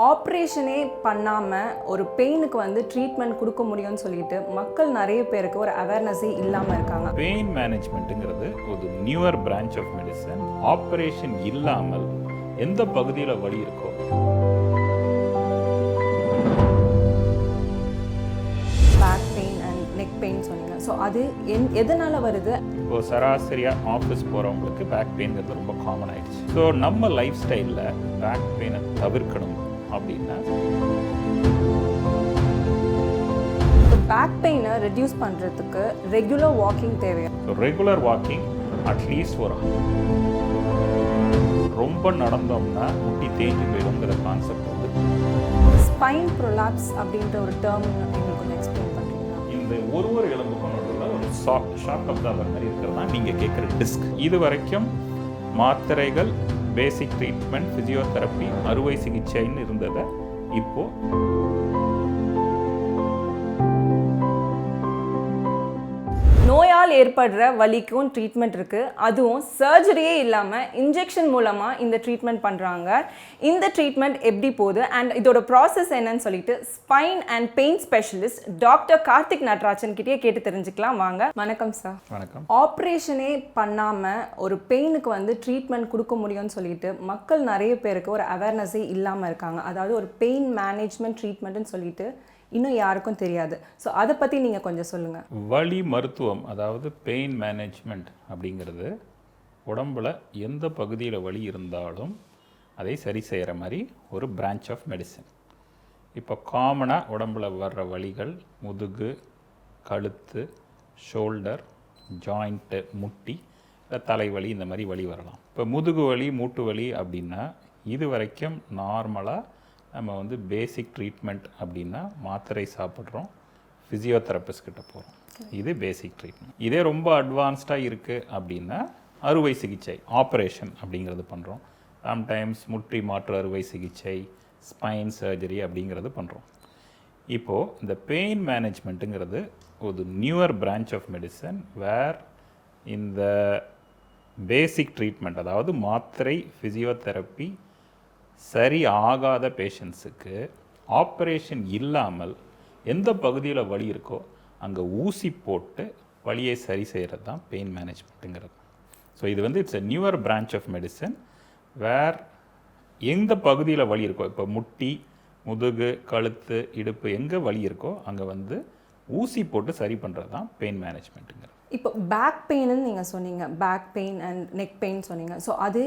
ஆப்ரேஷனே பண்ணாமல் ஒரு பெயினுக்கு ட்ரீட்மெண்ட் கொடுக்க முடியும்னு சொல்லிட்டு மக்கள் நிறைய பேருக்கு ஒரு அவேர்னஸே இல்லாமல் இருக்காங்க. பெயின் மேனேஜ்மெண்ட்டுங்கிறது ஒரு newer branch of medicine. Operation இல்லாமல் எந்த பகுதியில் வலி இருக்கோ back pain and neck pain சொன்னீங்க. ஸோ அது எதனால் வருது? இப்போது சராசரியாக ஆஃபீஸ் போகிறவங்களுக்கு பேக் பெயின்ங்கிறது ரொம்ப காமன் ஆயிடுச்சு. ஸோ நம்ம லைஃப் ஸ்டைலில் பேக் பெயினை தவிர்க்கணும் அப்படின்னா பேக் பெயினை ரெடியூஸ் பண்ணுறதுக்கு ரெகுலர் வாக்கிங் தேவை. ரெகுலர் வாக்கிங் அட்லீஸ்ட் ரொம்ப நடந்தோம்னா முட்டி தேஞ்சு போயிடுங்கிற கான்செப்ட் வந்து ஸ்பைன் ப்ரொலாப்ஸ் அப்படின்ற ஒரு டேர்ம் எங்களுக்கு கொஞ்சம் எக்ஸ்பிளைன் பண்ணுறீங்களா? இந்த ஒரு எலும்பு கொண்டதில் ஒரு ஷாக் அப்சார்பர் மாதிரி இருக்கிறதா நீங்கள் கேட்குற டிஸ்க். இது வரைக்கும் மாத்திரைகள், பேசிக் ட்ரீட்மெண்ட், ஃபிசியோதெரப்பி, அறுவை சிகிச்சைன்னு இருந்ததை இப்போது நோயால் ஏற்படுற வலிக்கும் ட்ரீட்மெண்ட் இருக்குது. அதுவும் சர்ஜரியே இல்லாமல் இன்ஜெக்ஷன் மூலமாக இந்த ட்ரீட்மெண்ட் பண்ணுறாங்க. இந்த ட்ரீட்மெண்ட் எப்படி போகுது அண்ட் இதோட ப்ராசஸ் என்னன்னு சொல்லிட்டு spine and pain specialist doctor Karthik Natarajan கிட்டே கேட்டு தெரிஞ்சுக்கலாம் வாங்க. வணக்கம் சார். வணக்கம். ஆப்ரேஷனே பண்ணாமல் ஒரு பெயினுக்கு ட்ரீட்மெண்ட் கொடுக்க முடியும்னு சொல்லிட்டு மக்கள் நிறைய பேருக்கு ஒரு அவேர்னஸே இல்லாமல் இருக்காங்க. அதாவது ஒரு பெயின் மேனேஜ்மெண்ட் ட்ரீட்மெண்ட்னு சொல்லிட்டு இன்னும் யாருக்கும் தெரியாது. ஸோ அதை பற்றி நீங்கள் கொஞ்சம் சொல்லுங்கள். வலி மருத்துவம், அதாவது பெயின் மேனேஜ்மெண்ட் அப்படிங்கிறது உடம்பில் எந்த பகுதியில் வலி இருந்தாலும் அதை சரி செய்கிற மாதிரி ஒரு பிரான்ச் ஆஃப் மெடிசன். இப்போ காமனாக உடம்பில் வர்ற வலிகள் முதுகு, கழுத்து, ஷோல்டர், ஜாயிண்ட்டு, முட்டி, தலைவலி, இந்த மாதிரி வலி வரலாம். இப்போ முதுகு வலி, மூட்டு வலி அப்படின்னா இது வரைக்கும் நார்மலாக நம்ம பேசிக் ட்ரீட்மெண்ட் அப்படின்னா மாத்திரை சாப்பிட்றோம், ஃபிசியோதெரபிஸ்ட் கிட்ட போகிறோம். இது பேசிக் ட்ரீட்மெண்ட். இதே ரொம்ப அட்வான்ஸ்டாக இருக்குது அப்படின்னா அறுவை சிகிச்சை, ஆப்ரேஷன் அப்படிங்கிறது பண்ணுறோம். சம்டைம்ஸ் முற்றி மாற்று அறுவை சிகிச்சை, ஸ்பைன் சர்ஜரி அப்படிங்கிறது பண்ணுறோம். இப்போது இந்த பெயின் மேனேஜ்மெண்ட்டுங்கிறது ஒரு நியூவர் பிரான்ச் ஆஃப் மெடிசன் வேர் இந்த பேசிக் ட்ரீட்மெண்ட், அதாவது மாத்திரை, ஃபிசியோதெரப்பி சரி ஆகாத பேஷண்ட்ஸுக்கு ஆப்ரேஷன் இல்லாமல் எந்த பகுதியில் வலி இருக்கோ அங்கே ஊசி போட்டு வலியை சரி செய்கிறது தான் பெயின் மேனேஜ்மெண்ட்டுங்கிறது. ஸோ இது it's a newer branch of medicine where எந்த பகுதியில் வலி இருக்கோ, இப்போ முட்டி, முதுகு, கழுத்து, இடுப்பு எங்கே வலி இருக்கோ அங்கே ஊசி போட்டு சரி பண்ணுறது தான் பெயின் மேனேஜ்மெண்ட்டுங்கிறது. இப்போ பேக் பெயின்னு நீங்கள் சொன்னீங்க, back pain and neck pain சொன்னீங்க. ஸோ அது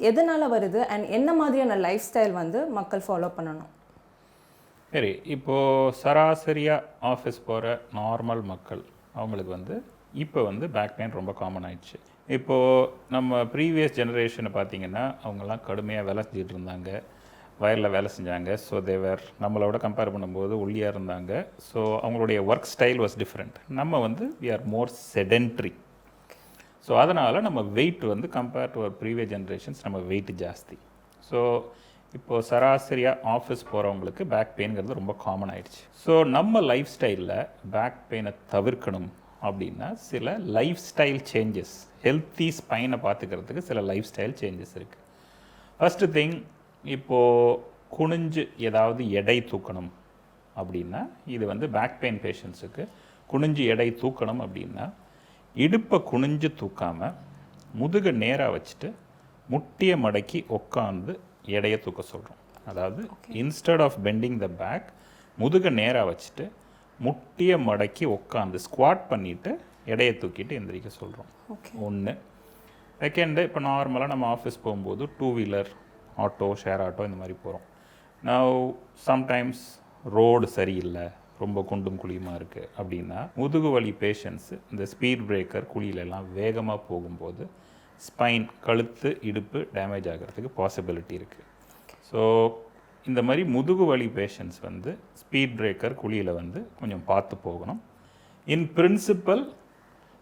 எதனால் வருது அண்ட் என்ன மாதிரியான லைஃப் ஸ்டைல் மக்கள் ஃபாலோ பண்ணணும்? சரி, இப்போது சராசரியாக ஆஃபீஸ் போகிற நார்மல் மக்கள் அவங்களுக்கு இப்போ பேக் பெயின் ரொம்ப காமன் ஆயிடுச்சு. இப்போது நம்ம ப்ரீவியஸ் ஜெனரேஷனை பார்த்திங்கன்னா அவங்கெல்லாம் கடுமையாக வேலை செஞ்சுட்டு இருந்தாங்க, வயலில் வேலை செஞ்சாங்க. ஸோ தேவர் நம்மளோட கம்பேர் பண்ணும்போது ஒல்லியாக இருந்தாங்க. ஸோ அவங்களுடைய ஒர்க் ஸ்டைல் வாஸ் டிஃப்ரெண்ட். நம்ம we are more sedentary. So அதனால் நம்ம weight compare to our previous generations நம்ம வெயிட் ஜாஸ்தி. ஸோ இப்போது சராசரியாக ஆஃபீஸ் போகிறவங்களுக்கு பேக் பெயின்ங்கிறது ரொம்ப காமன் ஆகிடுச்சு. ஸோ நம்ம லைஃப் ஸ்டைலில் பேக் பெயினை தவிர்க்கணும் அப்படின்னா சில லைஃப் ஸ்டைல் சேஞ்சஸ், ஹெல்த்தி ஸ்பைனை பார்த்துக்கிறதுக்கு சில லைஃப் ஸ்டைல் சேஞ்சஸ் இருக்குது. ஃபஸ்ட்டு திங், இப்போது குனிஞ்சு ஏதாவது எடை தூக்கணும் அப்படின்னா இது பேக் பெயின் பேஷண்ட்ஸுக்கு குனிஞ்சு எடை தூக்கணும் அப்படின்னா இடுப்பை குனிஞ்சு தூக்காமல் முதுகை நேராக வச்சுட்டு முட்டியை மடக்கி உட்காந்து எடையை தூக்க சொல்கிறோம். அதாவது instead of bending the back, முதுகை நேராக வச்சுட்டு முட்டியை மடக்கி உட்காந்து ஸ்குவாட் பண்ணிவிட்டு எடையை தூக்கிட்டு எந்திரிக்க சொல்கிறோம். ஒன்று. செகண்டு, இப்போ நார்மலாக நம்ம ஆஃபீஸ் போகும்போது 2 வீலர், ஆட்டோ, ஷேர் ஆட்டோ இந்த மாதிரி போகிறோம். நான் சம்டைம்ஸ் ரோடு சரியில்லை, ரொம்ப குண்டும் குழியுமாக இருக்குது அப்படின்னா முதுகு வலி பேஷண்ட்ஸு இந்த ஸ்பீட் பிரேக்கர் குழியிலெல்லாம் வேகமாக போகும்போது ஸ்பைன், கழுத்து, இடுப்பு டேமேஜ் ஆகிறதுக்கு பாசிபிலிட்டி இருக்குது. ஸோ இந்த மாதிரி முதுகு வலி பேஷண்ட்ஸ் ஸ்பீட் பிரேக்கர் குழியில் கொஞ்சம் பார்த்து போகணும். இன் பிரின்சிபல்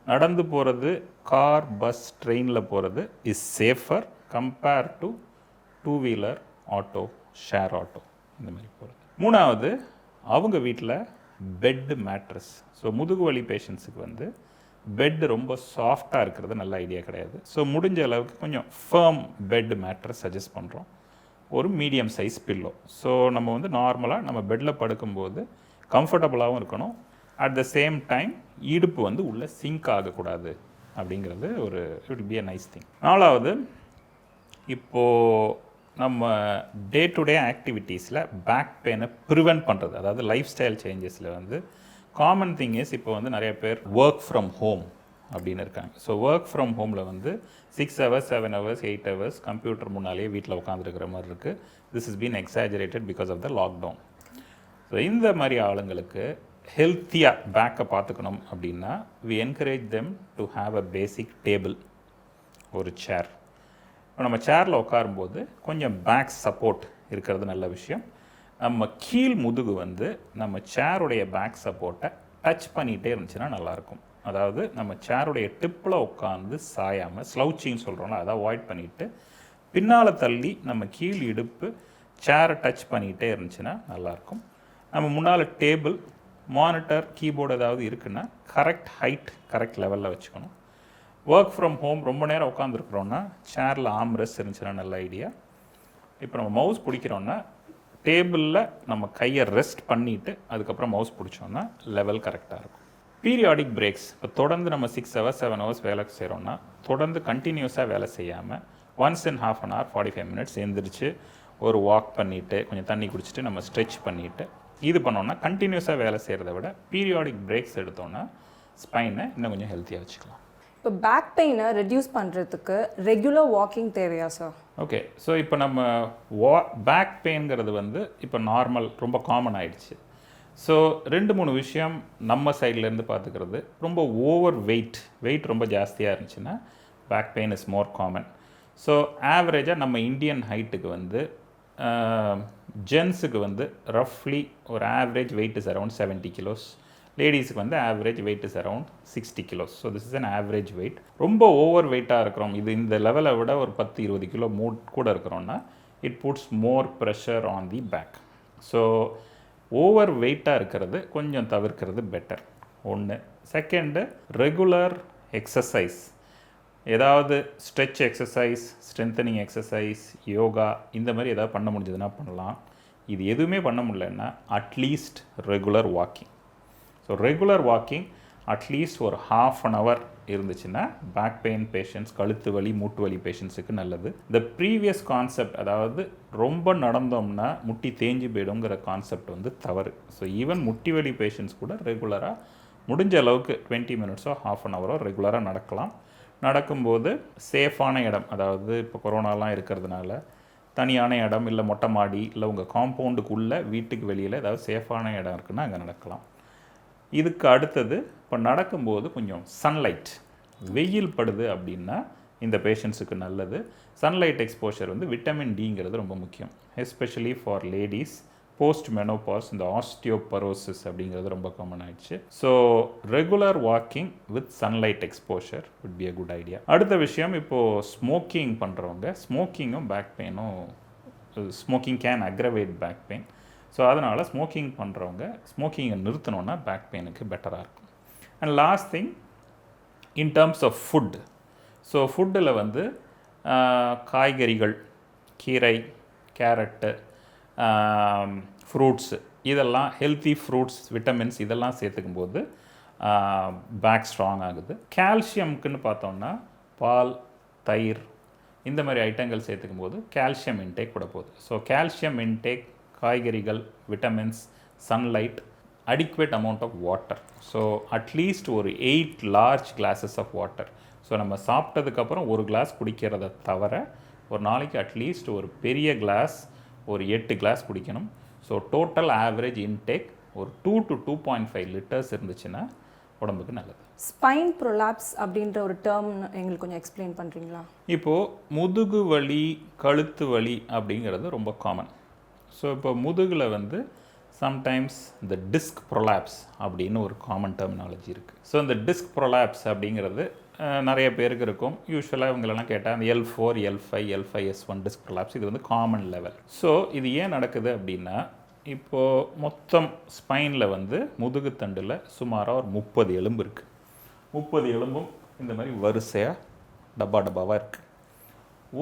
நடந்து போகிறது, கார், பஸ், ட்ரெயினில் போகிறது is safer compare to 2 wheeler, auto, share auto இந்த மாதிரி போகிறது. மூணாவது, அவங்க வீட்டில் பெட்டு, மேட்ரஸ். ஸோ முதுகு வலி பேஷண்ட்ஸுக்கு பெட் ரொம்ப சாஃப்டாக இருக்கிறது நல்ல ஐடியா கிடையாது. ஸோ முடிஞ்ச அளவுக்கு கொஞ்சம் ஃபர்ம் பெட் மேட்ரஸ் சஜஸ்ட் பண்ணுறோம். ஒரு மீடியம் சைஸ் பில்லோ. ஸோ நம்ம வந்து நார்மலாக நம்ம பெட்டில் படுக்கும்போது கம்ஃபர்டபுளாகவும் இருக்கணும். அட் த சேம் டைம் இடுப்பு வந்து உள்ளே சிங்க் ஆகக்கூடாது அப்படிங்கிறது ஒரு it be a nice thing. 4வது, இப்போது நம்ம டே டு டே ஆக்டிவிட்டீஸில் பேக் பெயினை ப்ரிவெண்ட் பண்ணுறது, அதாவது லைஃப் ஸ்டைல் சேஞ்சஸில் வந்து காமன் திங் இஸ் இப்போ வந்து நிறைய பேர் ஒர்க் ஃப்ரம் ஹோம் அப்படின்னு இருக்காங்க. ஸோ ஒர்க் ஃப்ரம் ஹோமில் வந்து 6 hours 7 hours 8 hours கம்ப்யூட்டர் முன்னாலேயே வீட்டில் உட்காந்துருக்கிற மாதிரி இருக்குது. This is been exaggerated because of the lockdown. So இந்த மாதிரி ஆளுங்களுக்கு ஹெல்த்தியாக பேக்கை பார்த்துக்கணும் அப்படின்னா we encourage them to have a basic table, ஒரு சேர். இப்போ நம்ம சேரில் உட்காரும்போது கொஞ்சம் பேக் சப்போர்ட் இருக்கிறது நல்ல விஷயம். நம்ம கீழ் முதுகு வந்து நம்ம சேருடைய பேக் சப்போர்ட்டை டச் பண்ணிகிட்டே இருந்துச்சுன்னா நல்லாயிருக்கும். அதாவது நம்ம சேருடைய டிப்பில் உட்காந்து சாயாமல் ஸ்லவுச்சின்னு சொல்கிறோம்ல, அதை அவாய்ட் பண்ணிவிட்டு பின்னால் தள்ளி நம்ம கீழ் இடுப்பு சேரை டச் பண்ணிகிட்டே இருந்துச்சுன்னா நல்லாயிருக்கும். நம்ம முன்னால் டேபிள், மானிட்டர், கீபோர்டு ஏதாவது இருக்குன்னா கரெக்ட் ஹைட் கரெக்ட் லெவலில் வச்சுக்கணும். ஒர்க் ஃப்ரம் ஹோம் ரொம்ப நேரம் உட்காந்துருக்குறோன்னா சேரில் ஆம்ரெஸ்ட் இருந்துச்சுன்னா நல்ல ஐடியா. இப்போ நம்ம மவுஸ் பிடிக்கிறோன்னா டேபிளில் நம்ம கையை ரெஸ்ட் பண்ணிவிட்டு அதுக்கப்புறம் மவுஸ் பிடிச்சோன்னா லெவல் கரெக்டாக இருக்கும். பீரியாடிக் பிரேக்ஸ், இப்போ தொடர்ந்து நம்ம 6 hours 7 hours வேலை செய்கிறோன்னா தொடர்ந்து கண்டினியூஸாக வேலை செய்யாமல் once in ½ an hour 45 minutes எழுந்திரிச்சு ஒரு வாக் பண்ணிவிட்டு கொஞ்சம் தண்ணி குடிச்சிட்டு நம்ம ஸ்ட்ரெச் பண்ணிவிட்டு இது பண்ணோன்னா கண்டினியூஸாக வேலை செய்கிறத விட பீரியாடிக் பிரேக்ஸ் எடுத்தோன்னா ஸ்பைனை இன்னும் கொஞ்சம் ஹெல்த்தியாக வச்சுக்கலாம். இப்போ பேக் பெயினை ரெடியூஸ் பண்ணுறதுக்கு ரெகுலர் வாக்கிங் தேவையா சார்? ஓகே, ஸோ இப்போ நம்ம பேக் பெயின்ங்கிறது வந்து இப்போ நார்மல் ரொம்ப காமன் ஆயிடுச்சு. ஸோ 2-3 விஷயம் நம்ம சைட்லேருந்து பார்த்துக்கிறது. ரொம்ப ஓவர் வெயிட் ரொம்ப ஜாஸ்தியாக இருந்துச்சுன்னா back pain is more common. So ஆவரேஜாக நம்ம இந்தியன் ஹைட்டுக்கு வந்து ஜென்ஸுக்கு வந்து ரஃப்லி ஒரு average wait is around 70 kilos. லேடிஸுக்கு வந்து average wait is around 60 kilos. So this is an average wait. ரொம்ப ஓவர் வெயிட்டாக இருக்கிறோம், இது இந்த லெவலை விட ஒரு 10-20 கிலோ கூட இருக்கிறோன்னா it puts more pressure on the back. So over வெயிட்டாக இருக்கிறது கொஞ்சம் தவிர்க்கிறது பெட்டர். ஒன்று. செகண்டு, ரெகுலர் எக்ஸசைஸ், ஏதாவது stretch exercise, strengthening exercise, yoga, இந்த மாதிரி ஏதாவது பண்ண முடிஞ்சதுன்னா பண்ணலாம். இது எதுவுமே பண்ண முடியலன்னா at least regular walking. So regular walking at least ஒரு ½ an hour இருந்துச்சுன்னா பேக் பெயின் பேஷண்ட்ஸ், கழுத்து வலி, மூட்டு வலி பேஷண்ட்ஸுக்கு நல்லது. இந்த ப்ரீவியஸ் கான்செப்ட், அதாவது ரொம்ப நடந்தோம்னா முட்டி தேஞ்சு போயிடுங்கிற கான்செப்ட் வந்து தவறு. ஸோ ஈவன் முட்டி வலி பேஷண்ட்ஸ் கூட ரெகுலராக முடிஞ்ச அளவுக்கு 20 minutes ½ an hour ரெகுலராக நடக்கலாம். நடக்கும்போது சேஃபான இடம், அதாவது இப்போ கொரோனாலாம் இருக்கிறதுனால தனியான இடம், இல்லை மொட்டை மாடி, இல்லை உங்கள் காம்பவுண்டுக்குள்ளே வீட்டுக்கு வெளியில் ஏதாவது சேஃபான இடம் இருக்குன்னா அங்கே நடக்கலாம். இதுக்கு அடுத்தது, இப்போ நடக்கும்போது கொஞ்சம் சன்லைட், வெயில் படுது அப்படின்னா இந்த பேஷண்ட்ஸுக்கு நல்லது. சன்லைட் எக்ஸ்போஷர் வந்து விட்டமின் டிங்கிறது ரொம்ப முக்கியம், especially for ladies post menopause. இந்த ஆஸ்டியோபரோசிஸ் அப்படிங்கிறது ரொம்ப காமன் ஆயிடுச்சு. So regular walking with sunlight exposure would be a good idea. அடுத்த விஷயம், இப்போது ஸ்மோக்கிங் பண்ணுறவங்க, ஸ்மோக்கிங்கும் பேக் பெயினும், smoking can aggravate back pain. So அதனால் ஸ்மோக்கிங் பண்ணுறவங்க ஸ்மோக்கிங்கை நிறுத்தணுன்னா பேக் பெயினுக்கு பெட்டராக இருக்கும். And last thing, in terms of food, so ஃபுட்டில் வந்து காய்கறிகள், கீரை, கேரட்டு, ஃப்ரூட்ஸு, இதெல்லாம் ஹெல்த்தி ஃப்ரூட்ஸ், விட்டமின்ஸ் இதெல்லாம் சேர்த்துக்கும் போது பேக் ஸ்ட்ராங் ஆகுது. கால்சியம்க்குன்னு பார்த்தோம்னா பால், தயிர், இந்த மாதிரி ஐட்டங்கள் சேர்த்துக்கும் போது கால்சியம் இன்டேக் கூட போகுது. ஸோ கால்சியம் இன்டேக், காய்கறிகள், vitamins, sunlight, adequate amount of water. So at least ஒரு 8 large glasses of water. So நம்ம சாப்பிட்டதுக்கப்புறம் ஒரு கிளாஸ் குடிக்கிறத தவிர ஒரு நாளைக்கு அட்லீஸ்ட் ஒரு பெரிய கிளாஸ் ஒரு 8 கிளாஸ் குடிக்கணும். ஸோ டோட்டல் ஆவரேஜ் இன்டேக் ஒரு 2 to 2.5 liters இருந்துச்சுன்னா உடம்புக்கு நல்லது. ஸ்பைன் ப்ரொலாப்ஸ் அப்படின்ற ஒரு டேர்ம் எங்களுக்கு கொஞ்சம் எக்ஸ்பிளைன் பண்ணுறீங்களா? இப்போது முதுகு வலி, கழுத்து வலி அப்படிங்கிறது ரொம்ப காமன். ஸோ இப்போ முதுகில் வந்து சம்டைம்ஸ் இந்த டிஸ்க் ப்ரொலாப்ஸ் அப்படின்னு ஒரு காமன் டெர்மினாலஜி இருக்குது. ஸோ இந்த டிஸ்க் ப்ரொலாப்ஸ் அப்படிங்கிறது நிறைய பேருக்கு இருக்கும். யூஸ்வலாக இவங்களெல்லாம் கேட்டால் அந்த L4, L5, L5S1 disk prolapse, இது வந்து காமன் லெவல். ஸோ இது ஏன் நடக்குது அப்படின்னா, இப்போது மொத்தம் ஸ்பைனில் வந்து முதுகு தண்டில் சுமாராக ஒரு 30 எலும்பு இருக்குது. 30 எலும்பும் இந்த மாதிரி வரிசையாக டப்பாவாக இருக்குது.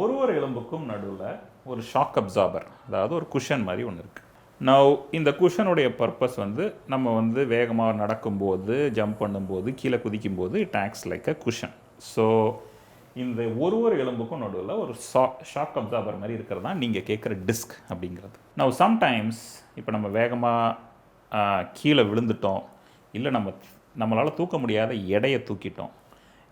ஒரு எலும்புக்கும் நடுவில் ஒரு ஷாக் அப்சார்பர், அதாவது ஒரு குஷன் மாதிரி ஒன்று இருக்குது. நவ் இந்த குஷனுடைய பர்பஸ் வந்து நம்ம வந்து வேகமாக நடக்கும்போது, ஜம்ப் பண்ணும்போது, கீழே குதிக்கும்போது it acts like a cushion. So இந்த ஒரு எலும்புக்கும் நடுவில் ஒரு ஷாக் அப்சார்பர் மாதிரி இருக்கிறது தான் நீங்கள் கேட்குற டிஸ்க் அப்படிங்கிறது. நவ் சம்டைம்ஸ் இப்போ நம்ம வேகமாக கீழே விழுந்துட்டோம், இல்லை நம்மளால் தூக்க முடியாத எடையை தூக்கிட்டோம்,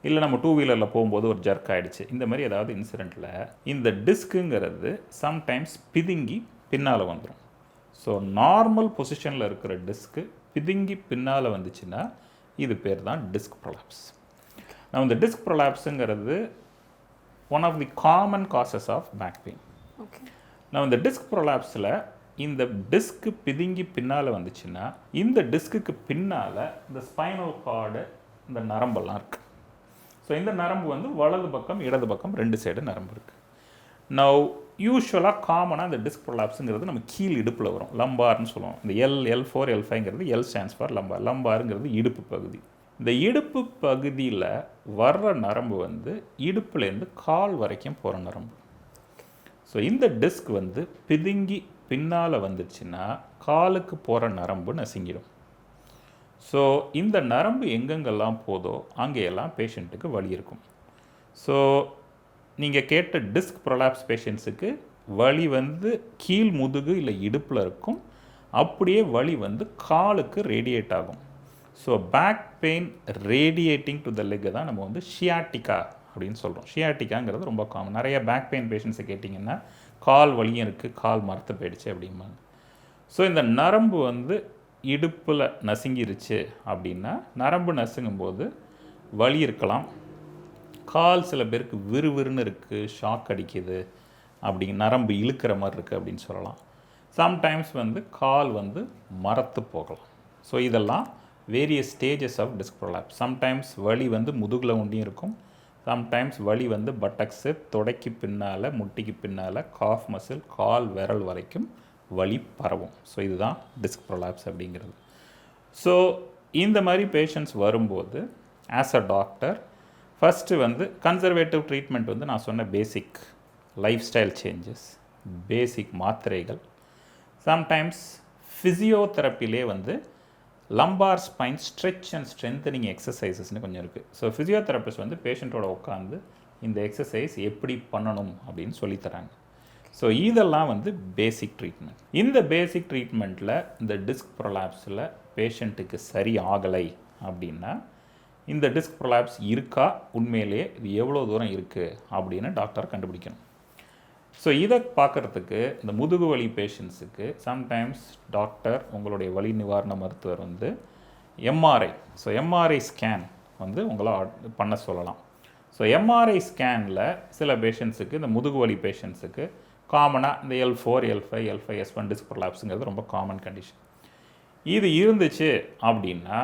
இல்லை நம்ம 2 வீலரில் போகும்போது ஒரு ஜர்க் ஆகிடுச்சு, இந்த மாதிரி ஏதாவது இன்சிடெண்ட்டில் இந்த டிஸ்க்குங்கிறது சம்டைம்ஸ் பிதுங்கி பின்னால் வந்துடும். ஸோ நார்மல் பொசிஷனில் இருக்கிற டிஸ்க்கு பிதுங்கி பின்னால் வந்துச்சுன்னா இது பேர் தான் டிஸ்க் ப்ரொலாப்ஸ். நான் இந்த டிஸ்க் ப்ரொலாப்ஸுங்கிறது one of the common causes of back pain. நான் இந்த டிஸ்க் ப்ரொலாப்ஸில் இந்த டிஸ்க்கு பிதுங்கி பின்னால் வந்துச்சுன்னா இந்த டிஸ்க்குக்கு பின்னால் இந்த ஸ்பைனல் கார்டு, இந்த நரம்பெல்லாம் இருக்குது. ஸோ இந்த நரம்பு வந்து வலது பக்கம் இடது பக்கம் 2 சைடு நரம்பு இருக்குது. நவ் யூஸ்வலாக காமனாக இந்த டிஸ்க் ப்ரொலாப்ஸுங்கிறது நம்ம கீழ் இடுப்பில் வரும், லம்பார்னு சொல்லுவோம். இந்த L4 L5ங்கிறது L ஸ்டாண்ட்ஸ் ஃபார் லம்பார். லம்பாருங்கிறது இடுப்பு பகுதி. இந்த இடுப்பு பகுதியில் வர்ற நரம்பு வந்து இடுப்புலேருந்து கால் வரைக்கும் போகிற நரம்பு. ஸோ இந்த டிஸ்க் வந்து பிதுங்கி பின்னால் வந்துச்சுன்னா காலுக்கு போகிற நரம்பு நசுங்கிடும். ஸோ இந்த நரம்பு எங்கெங்கெல்லாம் போதோ அங்கேயெல்லாம் பேஷண்ட்டுக்கு வலி இருக்கும். ஸோ நீங்கள் கேட்ட டிஸ்க் ப்ரொலாப்ஸ் பேஷண்ட்ஸுக்கு வலி வந்து கீழ் முதுகு இல்லை இடுப்பில் இருக்கும், அப்படியே வலி வந்து காலுக்கு ரேடியேட் ஆகும். So back pain radiating to the லெக்கை தான் நம்ம வந்து ஷியாட்டிகா அப்படின்னு சொல்கிறோம். ஷியாட்டிக்காங்கிறது ரொம்ப காமன். நிறைய பேக் பெயின் பேஷண்ட்ஸை கேட்டிங்கன்னா கால் வலியும் இருக்குது, கால் மரத்து போயிடுச்சு அப்படிம்பாங்க. ஸோ இந்த நரம்பு வந்து இடுப்பில் நசுங்கிருச்சு அப்படின்னா, நரம்பு நசுங்கும்போது வலி இருக்கலாம், கால் சில பேருக்கு விறுவிறுன்னு இருக்குது, ஷாக் அடிக்குது, அப்படி நரம்பு இழுக்கிற மாதிரி இருக்குது அப்படின்னு சொல்லலாம். சம்டைம்ஸ் வந்து கால் வந்து மரத்து போகலாம். ஸோ இதெல்லாம் various stages of disc prolapse. Sometimes வலி வந்து முதுகில் ஒண்டியும் இருக்கும், சம்டைம்ஸ் வலி வந்து பட்டக்ஸு, தொடைக்கு பின்னால், முட்டிக்கு பின்னால், காஃப் மசில், கால் விரல் வரைக்கும் வலி பரவும். ஸோ இதுதான் டிஸ்க் ப்ரொலாப்ஸ் அப்படிங்கிறது. ஸோ இந்த மாதிரி பேஷண்ட்ஸ் வரும்போது ஆஸ் அ டாக்டர் ஃபஸ்ட்டு வந்து கன்சர்வேட்டிவ் ட்ரீட்மெண்ட் வந்து நான் சொன்ன basic lifestyle changes, basic மாத்திரைகள், சம்டைம்ஸ் ஃபிசியோதெரப்பிலே வந்து lumbar spine stretch and strengthening எக்ஸசைசஸ்னு கொஞ்சம் இருக்குது. ஸோ ஃபிசியோதெரபிஸ்ட் வந்து பேஷண்ட்டோட உட்காந்து இந்த எக்ஸசைஸ் எப்படி பண்ணணும் அப்படின்னு சொல்லித்தராங்க. ஸோ இதெல்லாம் வந்து பேசிக் ட்ரீட்மெண்ட். இந்த பேசிக் ட்ரீட்மெண்ட்டில் இந்த டிஸ்க் ப்ரொலாப்ஸில் பேஷண்ட்டுக்கு சரி ஆகலை அப்படின்னா இந்த டிஸ்க் ப்ரொலாப்ஸ் இருக்கா, உண்மையிலேயே இது எவ்வளோ தூரம் இருக்குது அப்படின்னு டாக்டர் கண்டுபிடிக்கணும். ஸோ இதை பார்க்குறதுக்கு இந்த முதுகு வலி பேஷண்ட்ஸுக்கு சம்டைம்ஸ் டாக்டர், உங்களுடைய வலி நிவாரண மருத்துவர் வந்து எம்ஆர்ஐ, ஸோ எம்ஆர்ஐ ஸ்கேன் வந்து உங்களை பண்ண சொல்லலாம். ஸோ எம்ஆர்ஐ ஸ்கேனில் சில பேஷண்ட்ஸுக்கு, இந்த முதுகு வலி பேஷண்ட்ஸுக்கு காமனாக இந்த L4 L5 L5S1 டிஸ்க் ப்ரொலாப்ஸுங்கிறது ரொம்ப காமன் கண்டிஷன். இது இருந்துச்சு அப்படின்னா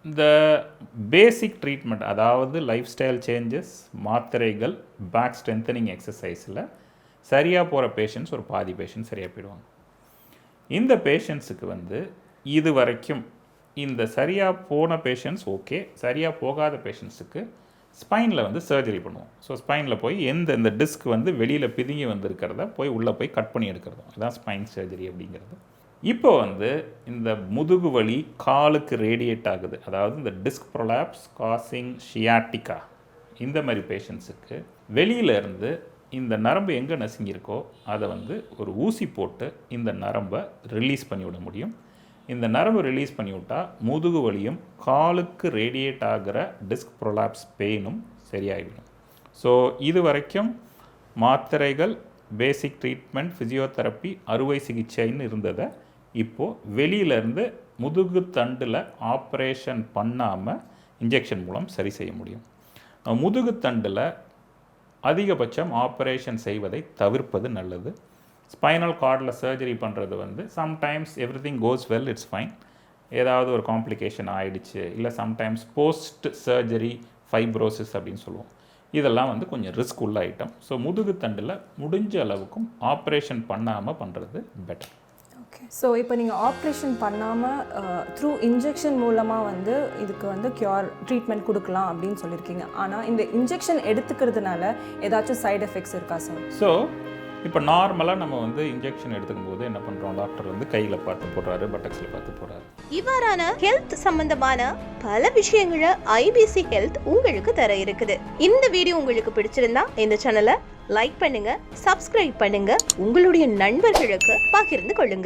இந்த பேசிக் ட்ரீட்மெண்ட், அதாவது லைஃப் ஸ்டைல் சேஞ்சஸ், மாத்திரைகள், பேக் ஸ்ட்ரென்தனிங் எக்ஸசைஸில் சரியாக போகிற பேஷண்ட்ஸ் ஒரு பாதி பேஷண்ட் சரியாக போயிடுவாங்க. இந்த பேஷண்ட்ஸுக்கு வந்து இது வரைக்கும் இந்த சரியாக போன பேஷண்ட்ஸ் ஓகே, சரியாக போகாத பேஷண்ட்ஸுக்கு ஸ்பைனில் வந்து சர்ஜரி பண்ணுவோம். ஸோ ஸ்பைனில் போய் இந்த டிஸ்க் வந்து வெளியில் பிதுங்கி வந்திருக்கிறத போய் உள்ளே போய் கட் பண்ணி எடுக்கிறதும், இதுதான் ஸ்பைன் சர்ஜரி அப்படிங்கிறது. இப்போ வந்து இந்த முதுகு வலி காலுக்கு ரேடியேட் ஆகுது, அதாவது இந்த டிஸ்க் ப்ரொலாப்ஸ் காசிங் ஷியாட்டிகா, இந்த மாதிரி பேஷண்ட்ஸுக்கு வெளியிலேருந்து இந்த நரம்பு எங்கே நசுங்கியிருக்கோ அதை வந்து ஒரு ஊசி போட்டு இந்த நரம்பை ரிலீஸ் பண்ணிவிட முடியும். இந்த நரம்பு ரிலீஸ் பண்ணிவிட்டால் முதுகு வலியும் காலுக்கு ரேடியேட் ஆகிற டிஸ்க் ப்ரொலாப்ஸ் பெயினும் சரியாகிடும். ஸோ இது வரைக்கும் மாத்திரைகள், பேசிக் ட்ரீட்மெண்ட், ஃபிசியோதெரப்பி, அறுவை சிகிச்சைன்னு இருந்ததை இப்போது வெளியிலேருந்து முதுகு தண்டில் ஆப்ரேஷன் பண்ணாமல் இன்ஜெக்ஷன் மூலம் சரி செய்ய முடியும். முதுகு தண்டில் அதிகபட்சம் ஆப்ரேஷன் செய்வதை தவிர்ப்பது நல்லது. ஸ்பைனல் கார்டில் சர்ஜரி பண்ணுறது வந்து sometimes everything cos well, it's fine. ஏதாவது ஒரு காம்ப்ளிகேஷன் ஆகிடுச்சு, இல்லை சம்டைம்ஸ் போஸ்ட் சர்ஜரி ஃபைப்ரோசிஸ் அப்படின்னு சொல்லுவோம், இதெல்லாம் வந்து கொஞ்சம் ரிஸ்க் உள்ள ஐட்டம். ஸோ முதுகு தண்டில் முடிஞ்ச அளவுக்கும் ஆப்ரேஷன் பண்ணாமல் பண்ணுறது பெட்டர். ஓகே, ஸோ இப்போ நீங்கள் ஆப்ரேஷன் பண்ணாமல் த்ரூ இன்ஜெக்ஷன் மூலமாக வந்து இதுக்கு வந்து ட்ரீட்மெண்ட் கொடுக்கலாம் அப்படின்னு சொல்லியிருக்கீங்க. ஆனால் இந்த இன்ஜெக்ஷன் எடுத்துக்கிறதுனால ஏதாச்சும் சைடு எஃபெக்ட்ஸ் இருக்கா சார்? ஸோ இப்போ நார்மலாக நம்ம வந்து இன்ஜெக்ஷன் எடுத்துக்கும் போது என்ன பண்ணுறோம், டாக்டர் வந்து கையில் பார்த்து போடுறாரு, பட்டக்ஸில் பார்த்து போடுறாரு. இவ்வாறான ஹெல்த் சம்பந்தமான பல விஷயங்களை ஐபிசி ஹெல்த் உங்களுக்கு தர இருக்குது. இந்த வீடியோ உங்களுக்கு பிடிச்சிருந்தா இந்த சேனலை லைக் பண்ணுங்க, சப்ஸ்கிரைப் பண்ணுங்க, உங்களுடைய நண்பர்களுக்கு பகிர்ந்து கொள்ளுங்க.